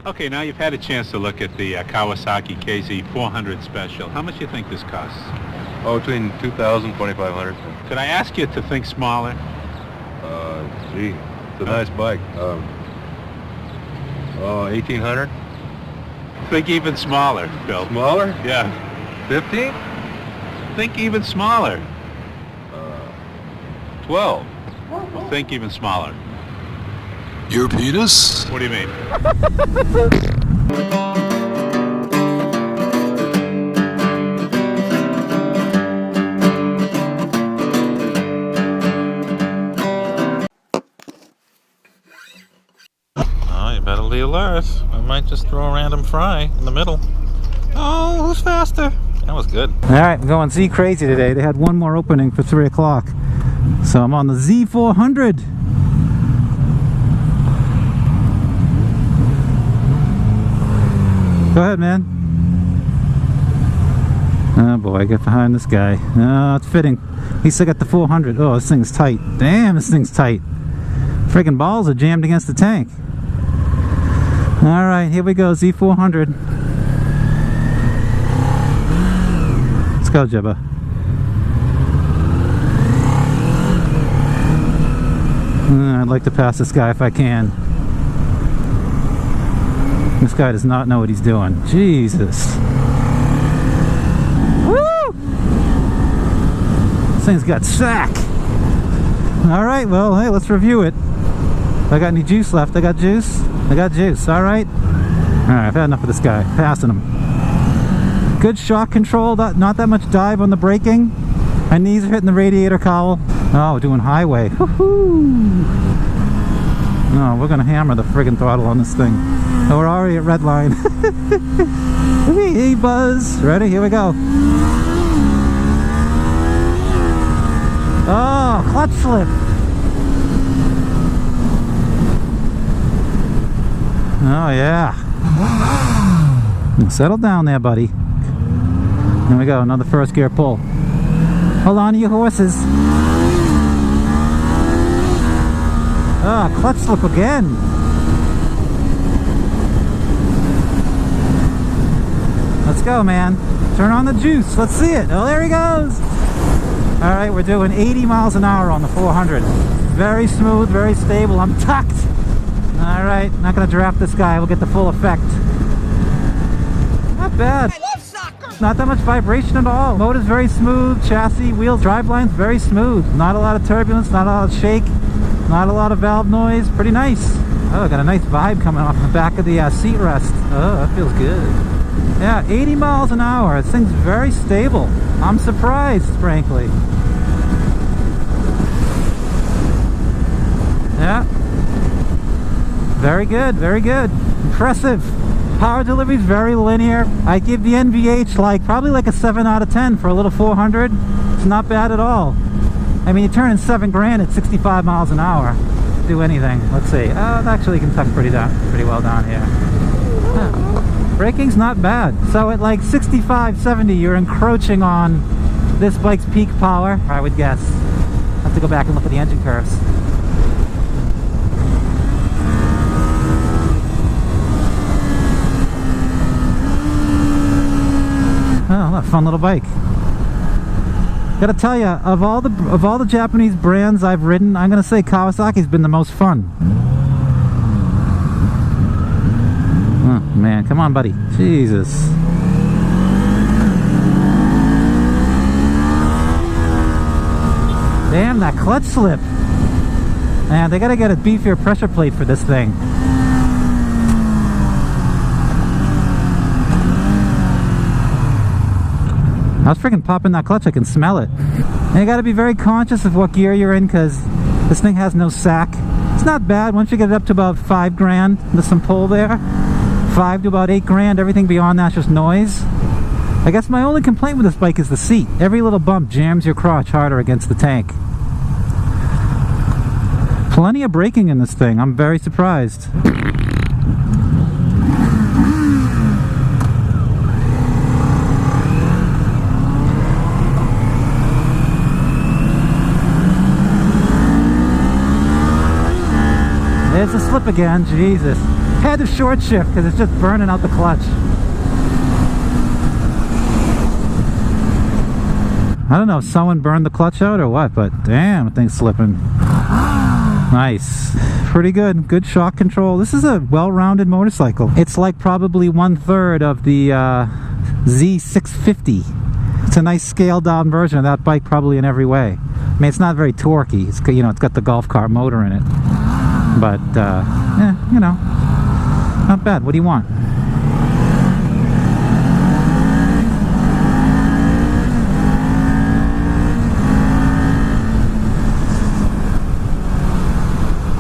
Okay, now you've had a chance to look at the Kawasaki Z400 special. How much do you think this costs? Oh, between $2,000 and $2,500. Could I ask you to think smaller? Gee, it's a nice bike. 1,800. Think even smaller, Bill. Smaller? Yeah. 15? Think even smaller. 12. Think even smaller. Your penis? What do you mean? Oh, you better leave alert. I might just throw a random fry in the middle. Oh, who's faster? That was good. Alright, I'm going Z crazy today. They had one more opening for 3 o'clock. So I'm on the Z400. Go ahead, man. Oh boy, get behind this guy. Oh, it's fitting. At least I got the 400. Oh, this thing's tight. Damn, this thing's tight. Freaking balls are jammed against the tank. Alright, here we go, Z400. Let's go, Jibba. I'd like to pass this guy if I can. This guy does not know what he's doing. Jesus. Woo! This thing's got sack. Alright, well, hey, let's review it. If I got any juice left, I got juice. I got juice, alright? Alright, I've had enough of this guy. Passing him. Good shock control, not that much dive on the braking. My knees are hitting the radiator cowl. Oh, we're doing highway. Woohoo! No, we're gonna hammer the friggin' throttle on this thing. Oh, we're already at red line. Hey, buzz. Ready? Here we go. Oh, clutch slip. Oh, yeah. Settle down there, buddy. Here we go, another first gear pull. Hold on to your horses. Ah, oh, clutch slip again. Let's go, man. Turn on the juice. Let's see it. Oh, there he goes. All right, we're doing 80 miles an hour on the 400. Very smooth, very stable. I'm tucked. All right, not going to draft this guy. We'll get the full effect. Not bad. I love soccer. Not that much vibration at all. Motor's very smooth. Chassis, wheels, driveline's very smooth. Not a lot of turbulence, not a lot of shake. Not a lot of valve noise. Pretty nice. Oh, got a nice vibe coming off the back of the seat rest. Oh, that feels good. Yeah, 80 miles an hour. This thing's very stable. I'm surprised, frankly. Yeah. Very good, very good. Impressive. Power delivery is very linear. I give the NVH probably like a 7 out of 10 for a little 400. It's not bad at all. I mean, you're turning 7 grand at 65 miles an hour. Do anything. Let's see. Actually, you can tuck pretty well down here. Huh. Braking's not bad. So at like 65, 70, you're encroaching on this bike's peak power, I would guess. I'll have to go back and look at the engine curves. Oh, a fun little bike. Gotta tell you, of all the Japanese brands I've ridden, I'm gonna say Kawasaki's been the most fun. Oh man, come on, buddy. Jesus. Damn, that clutch slip. Man, they gotta get a beefier pressure plate for this thing. I was freaking popping that clutch, I can smell it. And you gotta be very conscious of what gear you're in because this thing has no sack. It's not bad once you get it up to about 5 grand. There's some pull there. 5 to about 8 grand, everything beyond that's just noise. I guess my only complaint with this bike is the seat. Every little bump jams your crotch harder against the tank. Plenty of braking in this thing, I'm very surprised. There's the slip again, Jesus. Had to short shift because it's just burning out the clutch. I don't know if someone burned the clutch out or what, but damn, the thing's slipping. Nice. Pretty good. Good shock control. This is a well-rounded motorcycle. It's like probably 1/3 of the Z650. It's a nice scaled-down version of that bike, probably in every way. I mean, it's not very torquey. It's, you know, it's got the golf cart motor in it. But, yeah, you know, not bad. What do you want?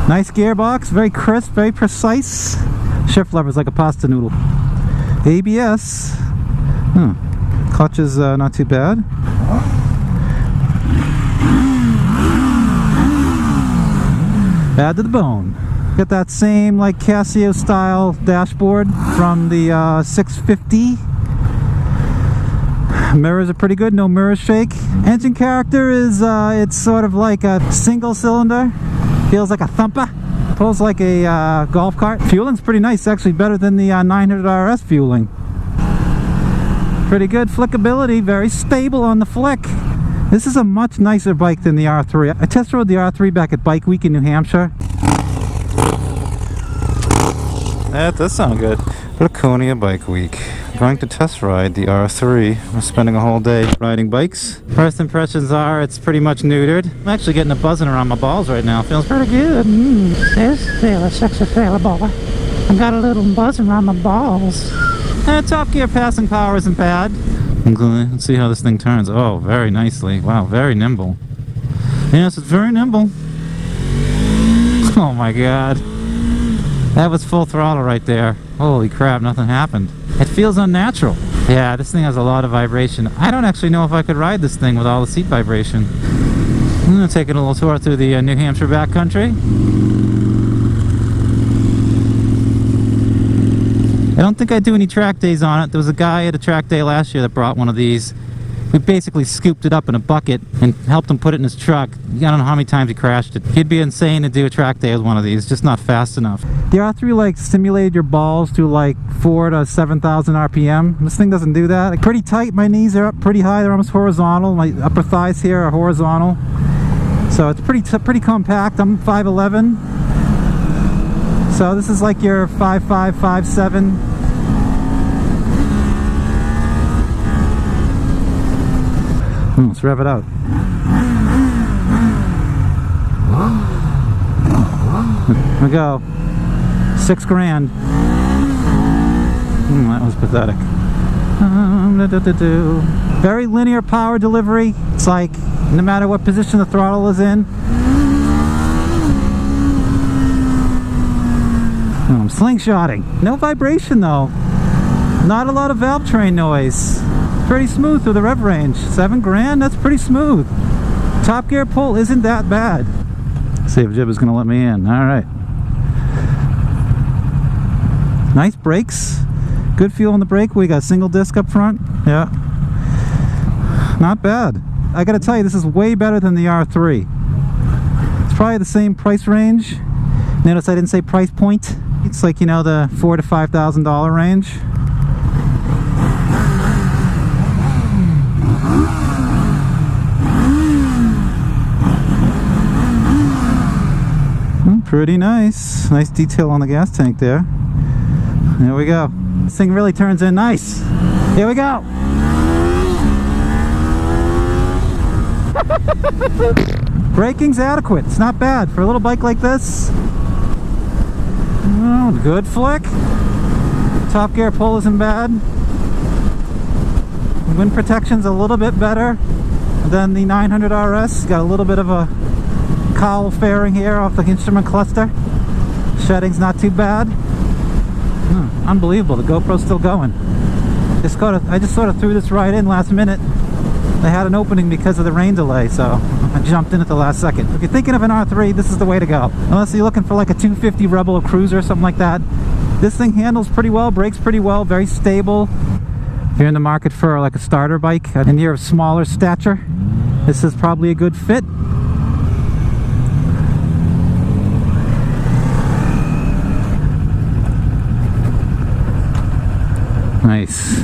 Nice gearbox, very crisp, very precise. Shift lever's like a pasta noodle. ABS. Clutch is not too bad. Bad to the bone. Got that same like Casio style dashboard from the 650. Mirrors are pretty good, no mirror shake. Engine character is it's sort of like a single cylinder. Feels like a thumper. Pulls like a golf cart. Fueling's pretty nice, actually better than the 900 RS fueling. Pretty good flickability, very stable on the flick. This is a much nicer bike than the R3. I test rode the R3 back at Bike Week in New Hampshire. That does sound good. Laconia Bike Week. Going to test ride the R3. We're spending a whole day riding bikes. First impressions are it's pretty much neutered. I'm actually getting a buzzing around my balls right now. Feels pretty good. This fella, sexy fella boy. I got a little buzz around my balls. Top gear passing power isn't bad. Okay, let's see how this thing turns. Oh, very nicely. Wow, very nimble. Yes, it's very nimble. Oh my god. That was full throttle right there. Holy crap, nothing happened. It feels unnatural. Yeah, this thing has a lot of vibration. I don't actually know if I could ride this thing with all the seat vibration. I'm gonna take it a little tour through the New Hampshire backcountry. I don't think I do any track days on it. There was a guy at a track day last year that brought one of these. We basically scooped it up in a bucket and helped him put it in his truck. I don't know how many times he crashed it. He'd be insane to do a track day with one of these, just not fast enough. The R3 like stimulated your balls to like 4,000 to 7,000 RPM. This thing doesn't do that. Like, pretty tight, my knees are up pretty high, they're almost horizontal. My upper thighs here are horizontal. So it's pretty compact. I'm 5'11". So this is like your 5'5", 5'7". Let's rev it out. Here we go. $6,000. That was pathetic. Very linear power delivery. It's like no matter what position the throttle is in. I'm slingshotting. No vibration though. Not a lot of valve train noise. Pretty smooth through the rev range. $7,000, that's pretty smooth. Top gear pull isn't that bad. Let's see if Jib is going to let me in. Alright. Nice brakes. Good feel on the brake. We got single disc up front. Yeah. Not bad. I gotta tell you, this is way better than the R3. It's probably the same price range. Notice I didn't say price point. It's like, you know, the $4,000 to $5,000 range. Pretty nice. Nice detail on the gas tank there. There we go. This thing really turns in nice. Here we go. Braking's adequate. It's not bad for a little bike like this. Oh, good flick. Top gear pull isn't bad. Wind protection's a little bit better than the 900 RS. Got a little bit of a cowl fairing here off the instrument cluster. Shedding's not too bad. Unbelievable, the GoPro's still going. I just sort of threw this right in last minute. They had an opening because of the rain delay, so I jumped in at the last second. If you're thinking of an R3, this is the way to go. Unless you're looking for like a 250 Rebel or Cruiser or something like that. This thing handles pretty well, brakes pretty well, very stable. If you're in the market for like a starter bike and you're of smaller stature, this is probably a good fit. Nice.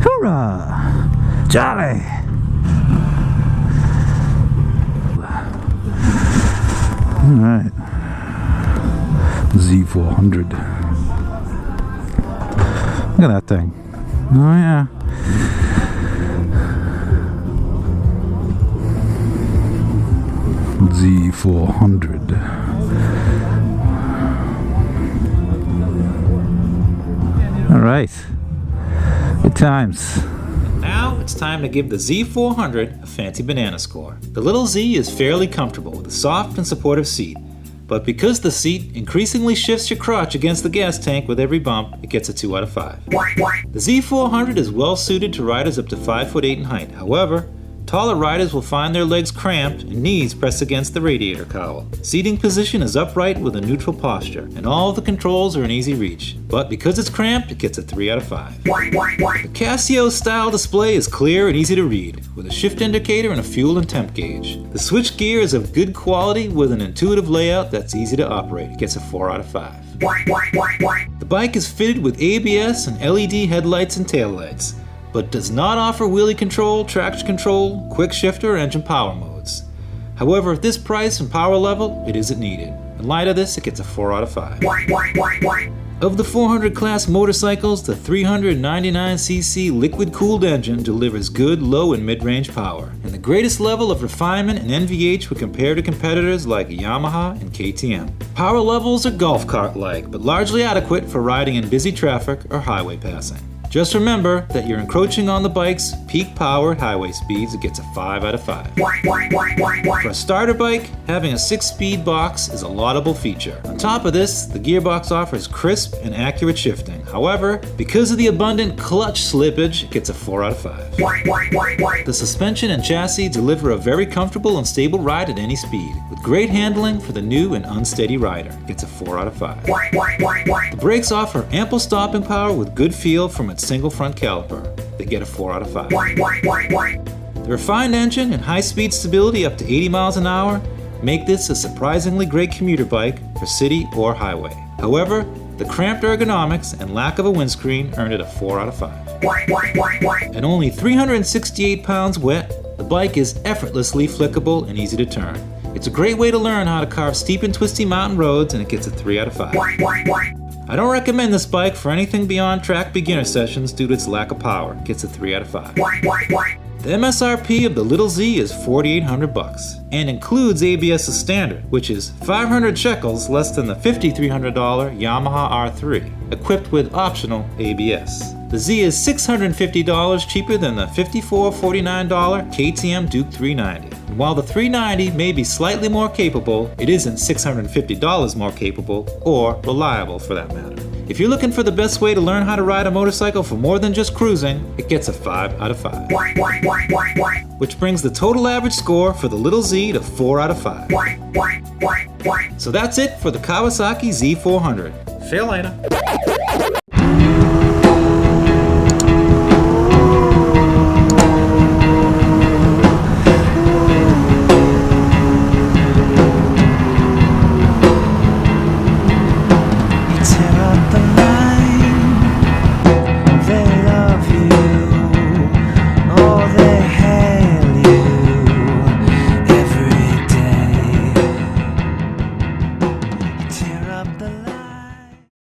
Hoorah! Jolly! Alright. Z400. Look at that thing. Oh yeah. Z400. Alright. Good times. Now it's time to give the Z400 a fancy banana score. The little Z is fairly comfortable with a soft and supportive seat, but because the seat increasingly shifts your crotch against the gas tank with every bump, it gets a 2 out of 5. The Z400 is well suited to riders up to 5'8" in height. However, taller riders will find their legs cramped and knees pressed against the radiator cowl. Seating position is upright with a neutral posture, and all of the controls are in easy reach. But because it's cramped, it gets a 3 out of 5. The Casio style display is clear and easy to read, with a shift indicator and a fuel and temp gauge. The switchgear is of good quality with an intuitive layout that's easy to operate. It gets a 4 out of 5. The bike is fitted with ABS and LED headlights and taillights, but does not offer wheelie control, traction control, quick shifter, or engine power modes. However, at this price and power level, it isn't needed. In light of this, it gets a 4 out of 5. Of the 400 class motorcycles, the 399cc liquid-cooled engine delivers good low and mid-range power, and the greatest level of refinement and NVH would compare to competitors like Yamaha and KTM. Power levels are golf cart-like, but largely adequate for riding in busy traffic or highway passing. Just remember that you're encroaching on the bike's peak power at highway speeds. It gets a 5 out of 5. For a starter bike, having a 6-speed box is a laudable feature. On top of this, the gearbox offers crisp and accurate shifting. However, because of the abundant clutch slippage, it gets a 4 out of 5. The suspension and chassis deliver a very comfortable and stable ride at any speed, with great handling for the new and unsteady rider. It gets a 4 out of 5. The brakes offer ample stopping power with good feel from its single front caliper. They get a 4 out of 5. The refined engine and high-speed stability up to 80 miles an hour make this a surprisingly great commuter bike for city or highway. However, the cramped ergonomics and lack of a windscreen earned it a 4 out of 5. At only 368 pounds wet, the bike is effortlessly flickable and easy to turn. It's a great way to learn how to carve steep and twisty mountain roads, and it gets a 3 out of 5. I don't recommend this bike for anything beyond track beginner sessions due to its lack of power. It gets a 3 out of 5. The MSRP of the Little Z is $4,800 and includes ABS as standard, which is 500 shekels less than the $5,300 Yamaha R3, equipped with optional ABS. The Z is $650 cheaper than the $5,449 KTM Duke 390. And while the 390 may be slightly more capable, it isn't $650 more capable or reliable for that matter. If you're looking for the best way to learn how to ride a motorcycle for more than just cruising, it gets a 5 out of 5. Which brings the total average score for the Little Z to 4 out of 5. So that's it for the Kawasaki Z400. See you later.